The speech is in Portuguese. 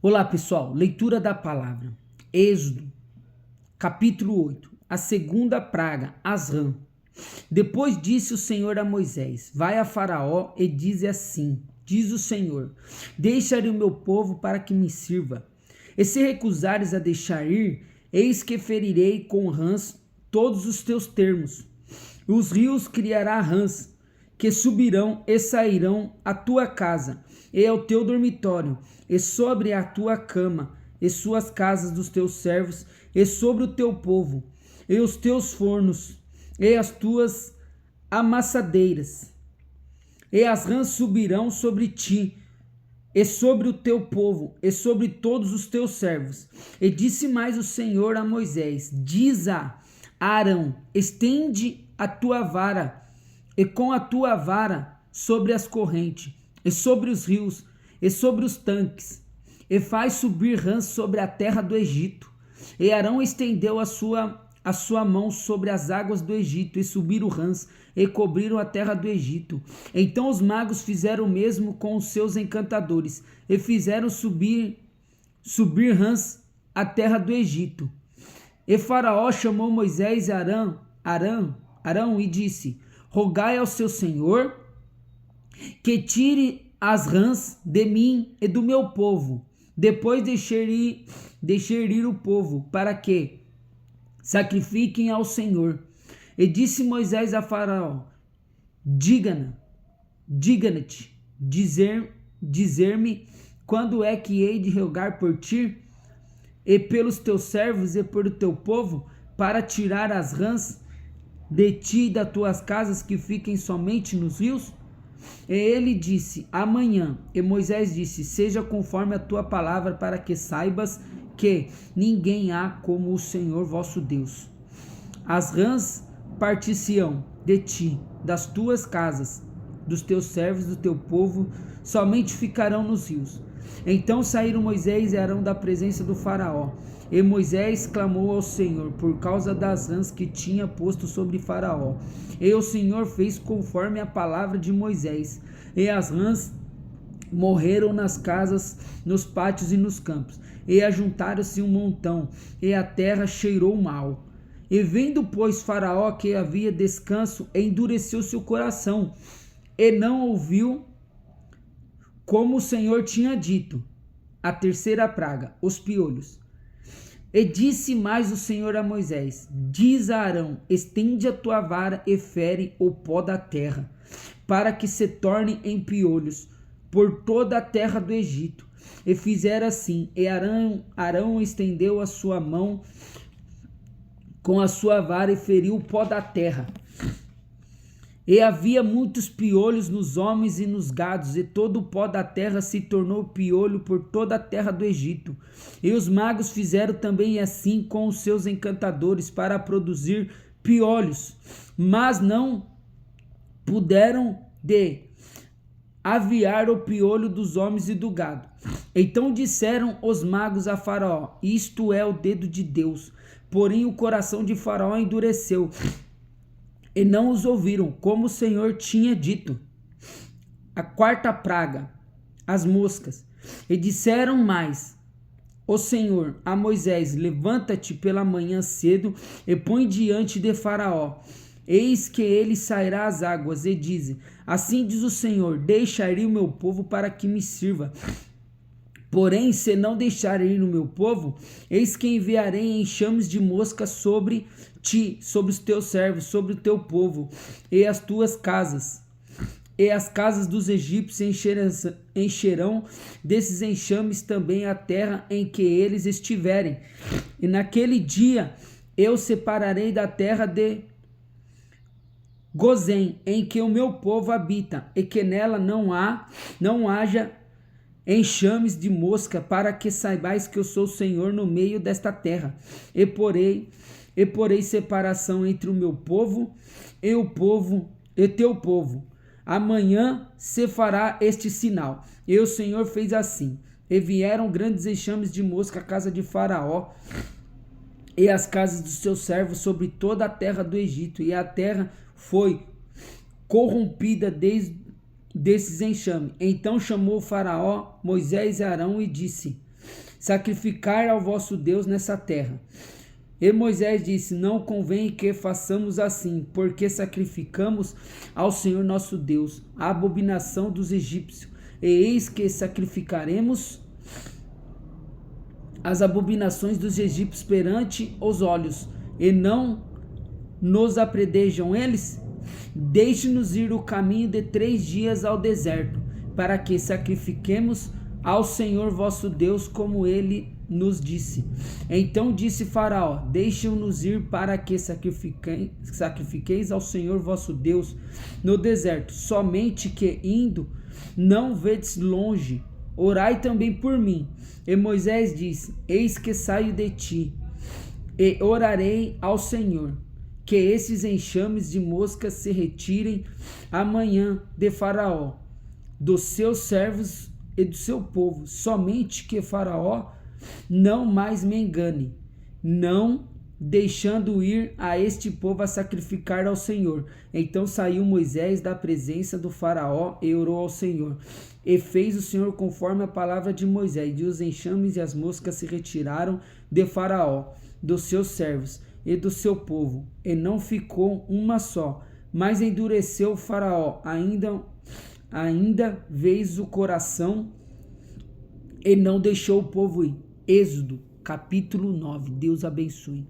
Olá pessoal, leitura da palavra. Êxodo, capítulo 8. A segunda praga, as rãs. Depois disse o Senhor a Moisés: Vai a Faraó e dize assim: Diz o Senhor: Deixarei o meu povo para que me sirva. E se recusares a deixar ir, eis que ferirei com rãs todos os teus termos. Os rios criará rãs, que subirão e sairão à tua casa, e ao teu dormitório, e sobre a tua cama, e suas casas dos teus servos, e sobre o teu povo, e os teus fornos, e as tuas amassadeiras. E as rãs subirão sobre ti, e sobre o teu povo, e sobre todos os teus servos. E disse mais o Senhor a Moisés: Diz a Arão: Estende a tua vara, e com a tua vara sobre as correntes, e sobre os rios, e sobre os tanques, e faz subir rãs sobre a terra do Egito. E Arão estendeu a sua mão sobre as águas do Egito, e subiram rãs, e cobriram a terra do Egito. Então os magos fizeram o mesmo com os seus encantadores, e fizeram subir rãs à terra do Egito. E Faraó chamou Moisés e Arão e disse: Rogai ao seu senhor que tire as rãs de mim e do meu povo. Depois deixar ir o povo, para que sacrifiquem ao Senhor. E disse Moisés a Faraó: Diga-te, dizer-me quando é que hei de rogar por ti e pelos teus servos e por o teu povo, para tirar as rãs de ti e das tuas casas que fiquem somente nos rios? E ele disse: Amanhã. E Moisés disse: Seja conforme a tua palavra, para que saibas que ninguém há como o Senhor vosso Deus. As rãs partir-se-ão de ti, das tuas casas, dos teus servos, do teu povo, somente ficarão nos rios. Então saíram Moisés e Arão da presença do Faraó. E Moisés clamou ao Senhor por causa das rãs que tinha posto sobre Faraó. E o Senhor fez conforme a palavra de Moisés. E as rãs morreram nas casas, nos pátios e nos campos. E ajuntaram-se um montão, e a terra cheirou mal. E vendo, pois, Faraó que havia descanso, endureceu seu coração, e não ouviu como o Senhor tinha dito. A terceira praga, os piolhos. E disse mais o Senhor a Moisés: Diz a Arão: Estende a tua vara e fere o pó da terra, para que se torne em piolhos por toda a terra do Egito. E fizeram assim. E Arão estendeu a sua mão com a sua vara e feriu o pó da terra. E havia muitos piolhos nos homens e nos gados, e todo o pó da terra se tornou piolho por toda a terra do Egito. E os magos fizeram também assim com os seus encantadores para produzir piolhos, mas não puderam aviar o piolho dos homens e do gado. Então disseram os magos a Faraó: Isto é o dedo de Deus. Porém o coração de Faraó endureceu, e não os ouviram, como o Senhor tinha dito. A quarta praga, as moscas. E disseram mais o Senhor a Moisés: Levanta-te pela manhã cedo e põe diante de Faraó. Eis que ele sairá às águas, e diz: Assim diz o Senhor: Deixarei o meu povo para que me sirva. Porém, se não deixar ir o meu povo, eis que enviarei enxames de mosca sobre ti, sobre os teus servos, sobre o teu povo, e as tuas casas. E as casas dos egípcios encherão desses enxames também a terra em que eles estiverem. E naquele dia eu separarei da terra de Gozém, em que o meu povo habita, e que nela não haja enxames de mosca, para que saibais que eu sou o Senhor no meio desta terra. E porei separação entre o meu povo e teu povo. Amanhã se fará este sinal. E o Senhor fez assim. E vieram grandes enxames de mosca à casa de Faraó e às casas dos seus servos sobre toda a terra do Egito. E a terra foi corrompida desses enxames. Então chamou Faraó Moisés e Arão e disse: sacrificar ao vosso Deus nessa terra. E Moisés disse: não convém que façamos assim, porque sacrificamos ao Senhor nosso Deus a abominação dos egípcios, e eis que sacrificaremos as abominações dos egípcios perante os olhos, e não nos apredejam eles? Deixe-nos ir o caminho de 3 dias ao deserto, para que sacrifiquemos ao Senhor vosso Deus, como ele nos disse. Então disse Faraó: deixem-nos ir para que sacrifiqueis ao Senhor vosso Deus no deserto, somente que indo não vedes longe, orai também por mim. E Moisés disse: eis que saio de ti, e orarei ao Senhor, que esses enxames de moscas se retirem amanhã de Faraó, dos seus servos e do seu povo, somente que Faraó não mais me engane, não deixando ir a este povo a sacrificar ao Senhor. Então saiu Moisés da presença do Faraó e orou ao Senhor. E fez o Senhor conforme a palavra de Moisés, e os enxames e as moscas se retiraram de Faraó, dos seus servos e do seu povo, e não ficou uma só, mas endureceu o Faraó ainda vez o coração, e não deixou o povo ir. Êxodo capítulo 9. Deus abençoe.